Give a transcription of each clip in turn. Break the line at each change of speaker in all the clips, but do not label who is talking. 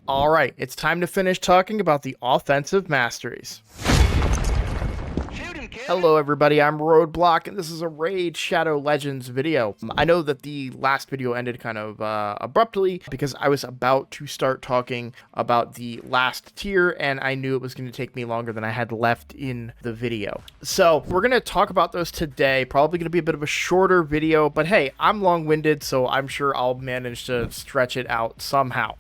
All right, it's time to finish talking about the offensive masteries. Hello everybody, I'm Roadblock, and this is a Raid Shadow Legends video. I know that the last video ended kind of abruptly because I was about to start talking about the last tier, and I knew it was going to take me longer than I had left in the video. So we're going to talk about those today, probably going to be a bit of a shorter video, but hey, I'm long-winded, so I'm sure I'll manage to stretch it out somehow.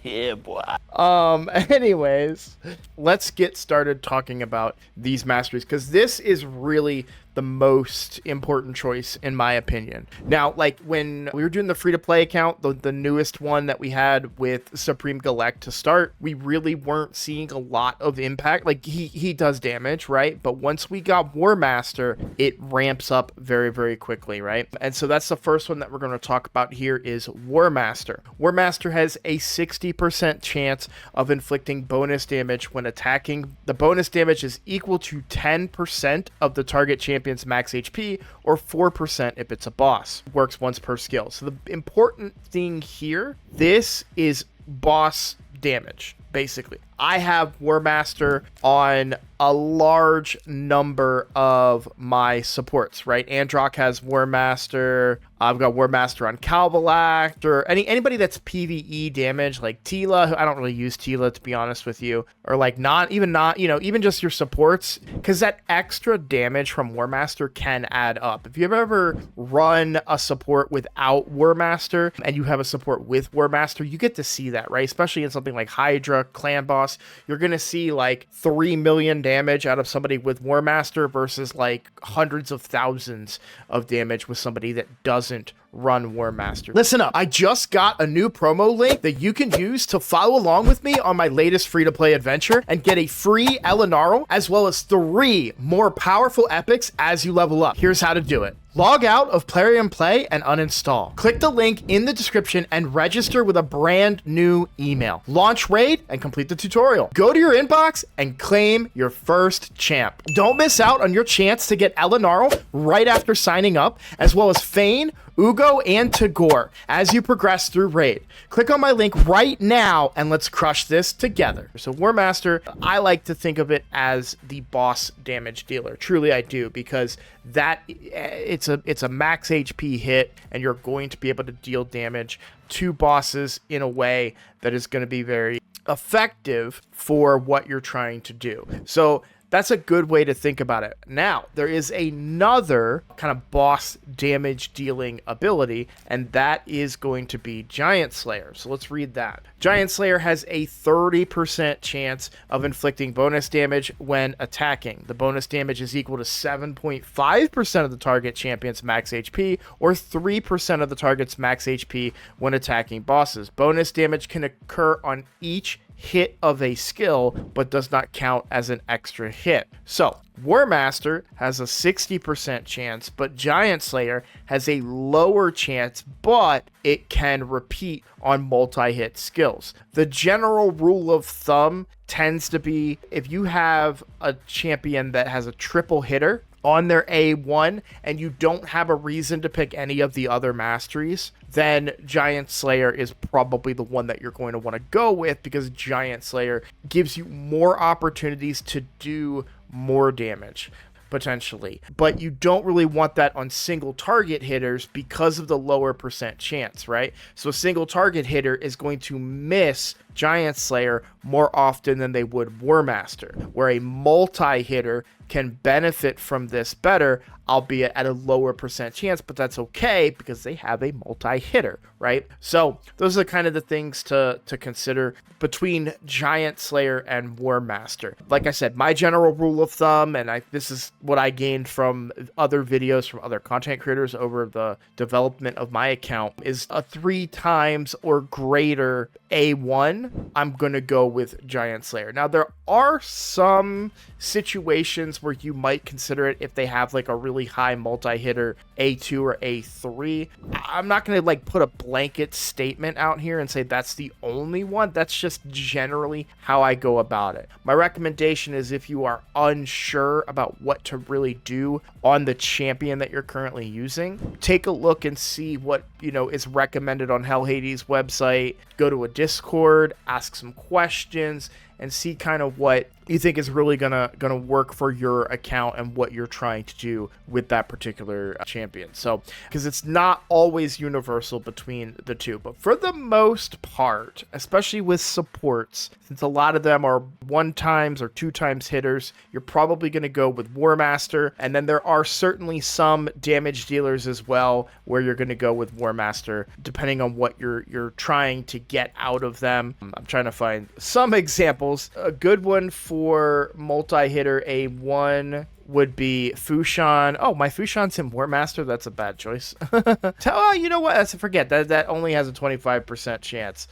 Yeah, boy.
Anyways, let's get started talking about these masteries, because this is really the most important choice in my opinion. Now, like when we were doing the free-to-play account, the newest one that we had with Supreme Galect to start, we really weren't seeing a lot of impact. Like he does damage, right? But once we got Warmaster, it ramps up very, very quickly, right? And so that's the first one that we're going to talk about here is Warmaster. Warmaster has a 60% chance of inflicting bonus damage when attacking. The bonus damage is equal to 10% of the target champion's max HP, or 4% if it's a boss. Works once per skill. So the important thing here, this is boss damage, basically. I have Warmaster on a large number of my supports, right? Androck has Warmaster. I've got Warmaster on Calvalact, or anybody that's PvE damage, like Tila. I don't really use Tila, to be honest with you, or like even just your supports, because that extra damage from Warmaster can add up. If you've ever run a support without Warmaster and you have a support with Warmaster, you get to see that, right? Especially in something like Hydra, Clan Boss. You're going to see like 3 million damage out of somebody with Warmaster versus like hundreds of thousands of damage with somebody that doesn't run Warmaster. Listen up, I just got a new promo link that you can use to follow along with me on my latest free-to-play adventure and get a free Elenaril, as well as 3 more powerful epics as you level up. Here's how to do it. Log out of Play and Play and uninstall. Click the link in the description and register with a brand new email. Launch Raid and complete the tutorial. Go to your inbox and claim your first champ. Don't miss out on your chance to get Elenaril right after signing up, as well as Fayne, Uugo, and Tagoar as you progress through Raid. Click on my link right now and let's crush this together. So Warmaster, I like to think of it as the boss damage dealer. Truly I do, because that it's a max HP hit, and you're going to be able to deal damage to bosses in a way that is going to be very effective for what you're trying to do. So that's a good way to think about it. Now, there is another kind of boss damage dealing ability, and that is going to be Giant Slayer. So let's read that. Giant Slayer has a 30% chance of inflicting bonus damage when attacking. The bonus damage is equal to 7.5% of the target champion's max HP, or 3% of the target's max HP when attacking bosses. Bonus damage can occur on each hit of a skill, but does not count as an extra hit. So Warmaster has a 60% chance, but Giant Slayer has a lower chance, but it can repeat on multi-hit skills. The general rule of thumb tends to be, if you have a champion that has a triple hitter on their A1 and you don't have a reason to pick any of the other masteries, then Giant Slayer is probably the one that you're going to want to go with, because Giant Slayer gives you more opportunities to do more damage, potentially. But you don't really want that on single target hitters because of the lower percent chance, right? So a single target hitter is going to miss Giant Slayer more often than they would Warmaster, where a multi-hitter can benefit from this better, albeit at a lower percent chance, but that's okay because they have a multi-hitter, right? So those are kind of the things to consider between Giant Slayer and Warmaster. Like I said, my general rule of thumb, and this is what I gained from other videos from other content creators over the development of my account, is a 3 times or greater A1, I'm going to go with Giant Slayer. Now, there are some situations where you might consider it if they have like a really high multi-hitter A2 or A3. I'm not going to like put a blanket statement out here and say that's the only one. That's just generally how I go about it. My recommendation is if you are unsure about what to really do on the champion that you're currently using, take a look and see what, you know, is recommended on Hell Hades' website. Go to a Discord, ask some questions, and see kind of what you think is really gonna work for your account and what you're trying to do with that particular champion. So, because it's not always universal between the two, but for the most part, especially with supports, since a lot of them are 1x or 2x hitters, you're probably going to go with Warmaster, and then there are certainly some damage dealers as well where you're going to go with Warmaster depending on what you're trying to get out of them. I'm trying to find some examples. A good one for multi-hitter A1 would be Fushan. Oh, my Fushan's in Warmaster. That's a bad choice. You know what? I forget that only has a 25% chance.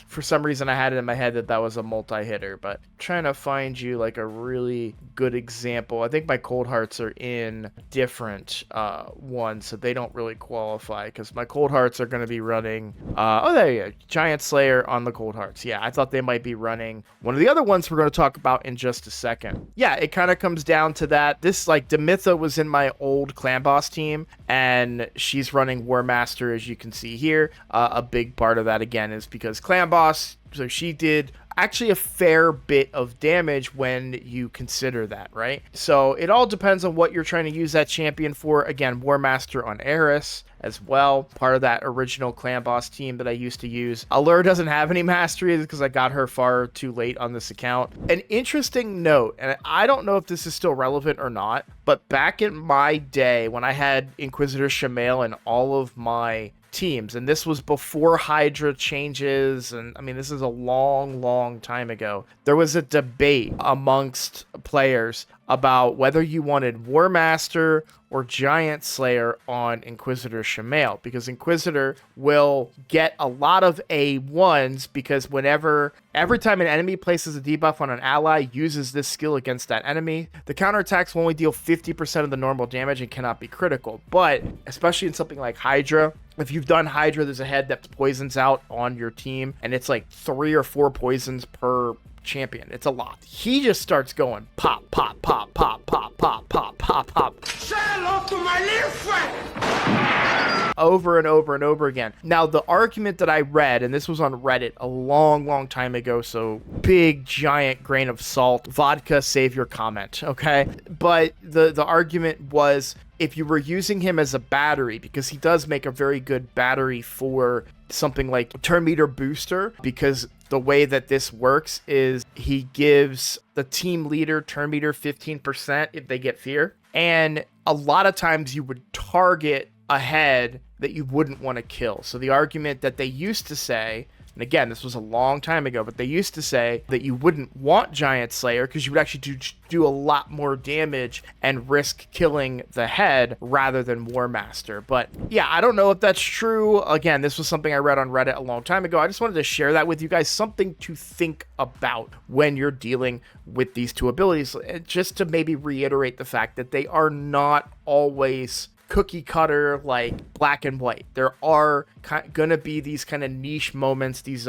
For some reason I had it in my head that was a multi-hitter, but I'm trying to find you like a really good example. I think my Cold Hearts are in different ones, so they don't really qualify because my Cold Hearts are going to be running. There you go. Giant Slayer on the Cold Hearts. Yeah, I thought they might be running one of the other ones we're going to talk about in just a second. Yeah, it kind of comes down to that. This, like, Demitha was in my old clan boss team, and she's running Warmaster, as you can see here. A big part of that, again, is because clan boss, so she did actually a fair bit of damage when you consider that, right? So it all depends on what you're trying to use that champion for. Again, Warmaster on Eris as well, part of that original clan boss team that I used to use. Allure doesn't have any masteries because I got her far too late on this account. An interesting note, and I don't know if this is still relevant or not, but back in my day when I had Inquisitor Shamail in all of my teams, and this was before Hydra changes, and I mean this is a long time ago, there was a debate amongst players about whether you wanted Warmaster or Giant Slayer on Inquisitor Shamail, because Inquisitor will get a lot of A1s because every time an enemy places a debuff on an ally, uses this skill against that enemy, the counterattacks will only deal 50% of the normal damage and cannot be critical. But especially in something like Hydra, if you've done Hydra, there's a head that poisons out on your team, and it's like 3 or 4 poisons per champion. It's a lot. He just starts going pop, pop, pop, pop, pop, pop, pop, pop, pop. Say hello to my little friend! Over and over and over again. Now, the argument that I read, and this was on Reddit a long time ago, so big, giant grain of salt. Vodka, save your comment, okay? But the argument was, if you were using him as a battery, because he does make a very good battery for something like turn meter booster, because the way that this works is he gives the team leader turn meter 15% if they get fear. And a lot of times you would target a head that you wouldn't want to kill. So the argument that they used to say, and again, this was a long time ago, but they used to say that you wouldn't want Giant Slayer because you would actually do a lot more damage and risk killing the head rather than Warmaster. But yeah, I don't know if that's true. Again, this was something I read on Reddit a long time ago. I just wanted to share that with you guys, something to think about when you're dealing with these two abilities, just to maybe reiterate the fact that they are not always cookie cutter, like black and white. There are gonna be these kind of niche moments, these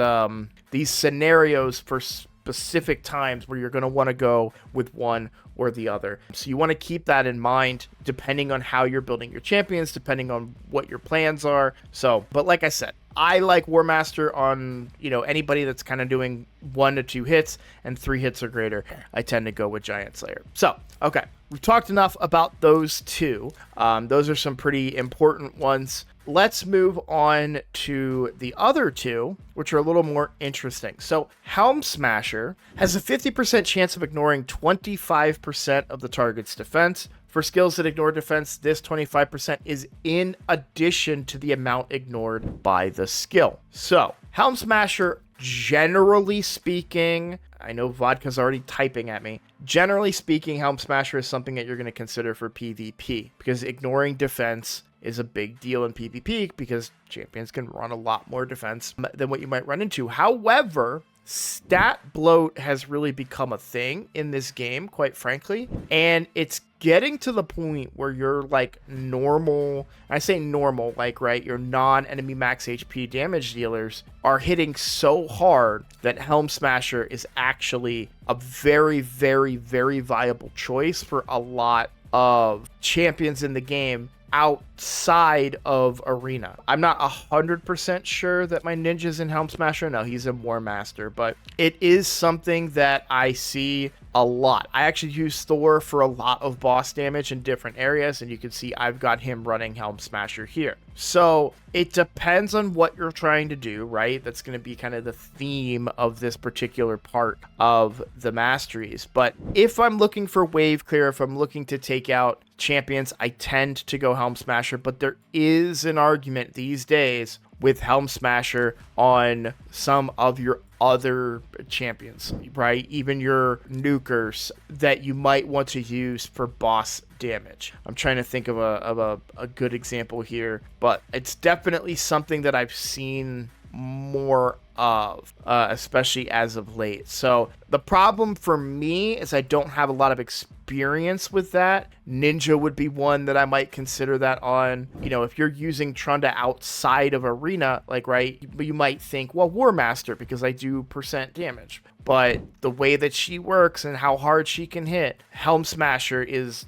scenarios for specific times where you're gonna want to go with one or the other. So you want to keep that in mind depending on how you're building your champions, depending on what your plans are. So, but like I said, I like Warmaster on, anybody that's kind of doing 1 to 2 hits and 3 hits or greater. I tend to go with Giant Slayer. So, okay, we've talked enough about those two. Those are some pretty important ones. Let's move on to the other two, which are a little more interesting. So Helmsmasher has a 50% chance of ignoring 25% of the target's defense. For skills that ignore defense, this 25% is in addition to the amount ignored by the skill. So Helmsmasher, generally speaking, I know Vodka's already typing at me. Generally speaking, Helmsmasher is something that you're going to consider for PvP, because ignoring defense is a big deal in PvP because champions can run a lot more defense than what you might run into. However, stat bloat has really become a thing in this game, quite frankly, and it's getting to the point where you're like normal, I say normal, like, right, your non-enemy max HP damage dealers are hitting so hard that Helmsmasher is actually a very, very, very viable choice for a lot of champions in the game outside of Arena. I'm not 100% sure that my ninja's in Helmsmasher. No, he's in Warmaster, but it is something that I see a lot. I actually use Thor for a lot of boss damage in different areas, and you can see I've got him running Helmsmasher here. So it depends on what you're trying to do, right? That's going to be kind of the theme of this particular part of the Masteries. But if I'm looking for wave clear, if I'm looking to take out champions, I tend to go Helmsmasher, but there is an argument these days with Helmsmasher on some of your other champions, right? Even your nukers that you might want to use for boss damage. I'm trying to think of a good example here, but it's definitely something that I've seen more of, especially as of late. So the problem for me is I don't have a lot of experience with that. Ninja would be one that I might consider that on. You know, if you're using Trunda outside of Arena, like, right, you might think, well, Warmaster, because I do percent damage. But the way that she works and how hard she can hit, Helmsmasher is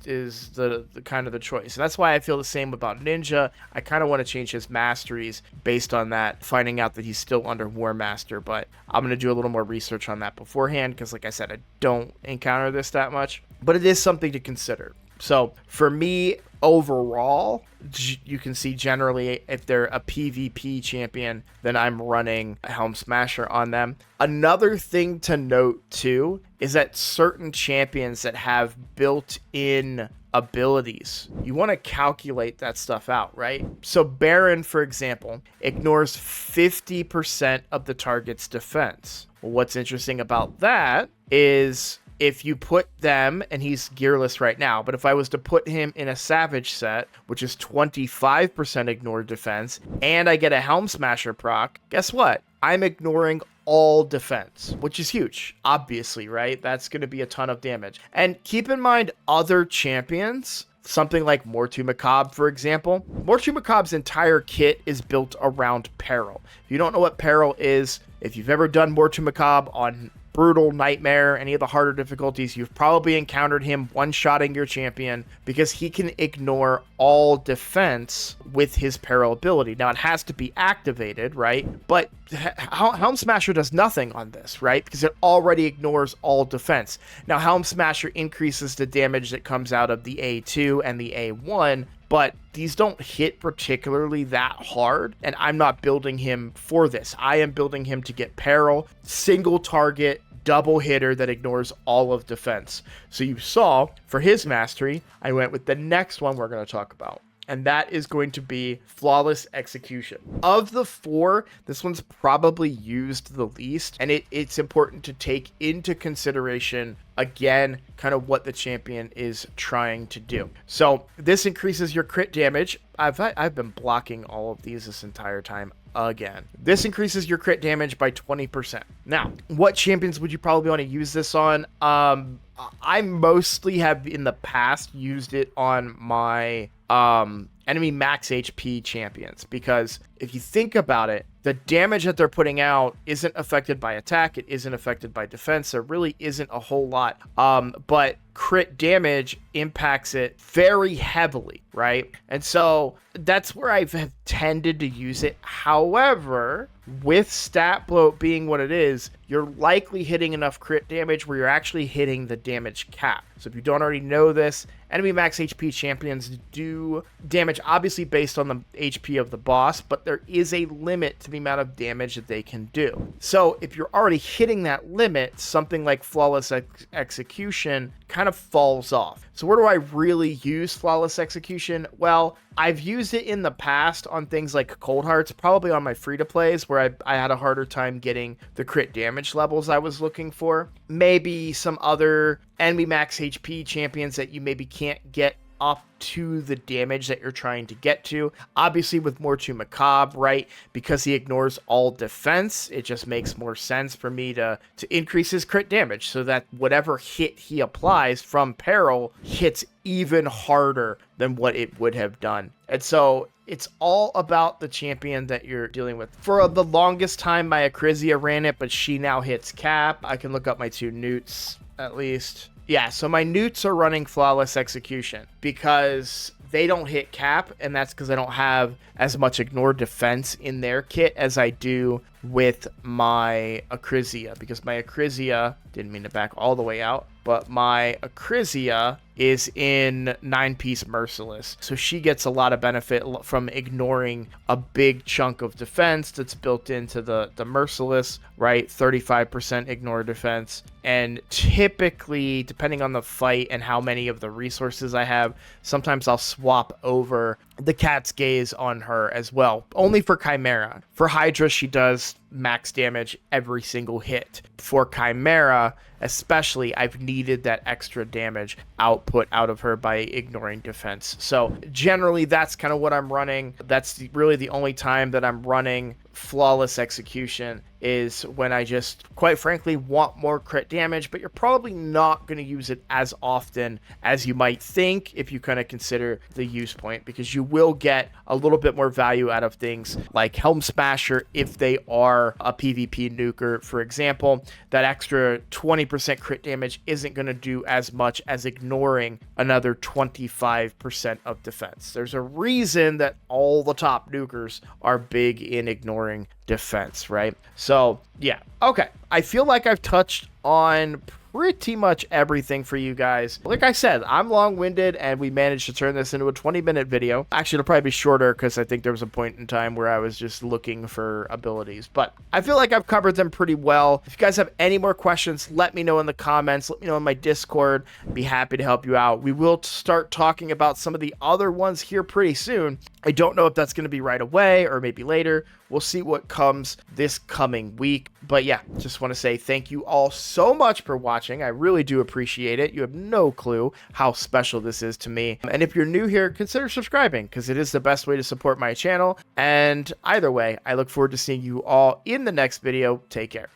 the kind of the choice. And that's why I feel the same about Ninja. I kind of want to change his masteries based on that, finding out that he's still under Warmaster. But I'm going to do a little more research on that beforehand because, like I said, I don't encounter this that much. But it is something to consider. So for me, overall, you can see generally if they're a PvP champion, then I'm running a Helmsmasher on them. Another thing to note too is that certain champions that have built-in abilities, you want to calculate that stuff out, right? So Baron, for example, ignores 50% of the target's defense. Well, what's interesting about that is if you put them, and he's gearless right now, but if I was to put him in a Savage set, which is 25% ignored defense, and I get a Helmsmasher proc, guess what? I'm ignoring all defense, which is huge, obviously, right? That's going to be a ton of damage. And keep in mind, other champions, something like Mortu Macabre, for example. Mortu Macabre's entire kit is built around Peril. If you don't know what Peril is, if you've ever done Mortu Macabre on Brutal, Nightmare, any of the harder difficulties, you've probably encountered him one-shotting your champion because he can ignore all defense with his Peril ability. Now, it has to be activated, right? But Helmsmasher does nothing on this, right? Because it already ignores all defense. Now, Helmsmasher increases the damage that comes out of the A2 and the A1, but these don't hit particularly that hard, and I'm not building him for this. I am building him to get Peril, single target, double hitter that ignores all of defense. So you saw, for his mastery, I went with the next one we're going to talk about, and that is going to be Flawless Execution. Of the four, this one's probably used the least, and it's important to take into consideration, again, kind of what the champion is trying to do. So this increases your crit damage. I've been blocking all of these this entire time again. This increases your crit damage by 20%. Now, what champions would you probably want to use this on? I mostly have in the past used it on my enemy max HP champions, because if you think about it, the damage that they're putting out isn't affected by attack, it isn't affected by defense, there really isn't a whole lot, but crit damage impacts it very heavily, right? And so that's where I've tended to use it. However, with stat bloat being what it is, you're likely hitting enough crit damage where you're actually hitting the damage cap. So if you don't already know this, enemy max HP champions do damage obviously based on the HP of the boss, but there is a limit to the amount of damage that they can do. So if you're already hitting that limit, something like Flawless Execution kind of falls off. So where do I really use Flawless Execution? Well, I've used it in the past on things like Cold Hearts, probably on my free-to-plays where I had a harder time getting the crit damage levels I was looking for. Maybe some other enemy max HP champions that you maybe can't get up to the damage that you're trying to get to. Obviously with Mortu Macabre, right, because he ignores all defense, it just makes more sense for me to increase his crit damage so that whatever hit he applies from peril hits even harder than what it would have done. And so it's all about the champion that you're dealing with. For the longest time, my Acrizia ran it, but she now hits cap. I can look up my 2 newts at least. Yeah, so my newts are running Flawless Execution because they don't hit cap, and that's because I don't have as much ignore defense in their kit as I do with my Acrizia, because my Acrizia, didn't mean to back all the way out, but my Acrizia is in 9-piece Merciless. So she gets a lot of benefit from ignoring a big chunk of defense that's built into the Merciless, right? 35% ignore defense. And typically, depending on the fight and how many of the resources I have, sometimes I'll swap over the Cat's Gaze on her as well, only for Chimera. For Hydra, she does max damage every single hit. For Chimera, especially, I've needed that extra damage output out of her by ignoring defense. So generally, that's kind of what I'm running. That's really the only time that I'm running Flawless Execution, is when I just, quite frankly, want more crit damage, but you're probably not going to use it as often as you might think if you kind of consider the use point, because you will get a little bit more value out of things like Helmsmasher if they are a PvP nuker, for example. That extra 20% crit damage isn't going to do as much as ignoring another 25% of defense. There's a reason that all the top nukers are big in ignoring defense, right? So yeah, okay, I feel like I've touched on pretty much everything for you guys. Like I said, I'm long-winded, and we managed to turn this into a 20-minute video. Actually, it'll probably be shorter because I think there was a point in time where I was just looking for abilities, but I feel like I've covered them pretty well. If you guys have any more questions, let me know in the comments. Let me know in my Discord. I'd be happy to help you out. We will start talking about some of the other ones here pretty soon. I don't know if that's going to be right away or maybe later. We'll see what comes this coming week. But yeah, just want to say thank you all so much for watching. I really do appreciate it. You have no clue how special this is to me. And if you're new here, consider subscribing, because it is the best way to support my channel. And either way, I look forward to seeing you all in the next video. Take care.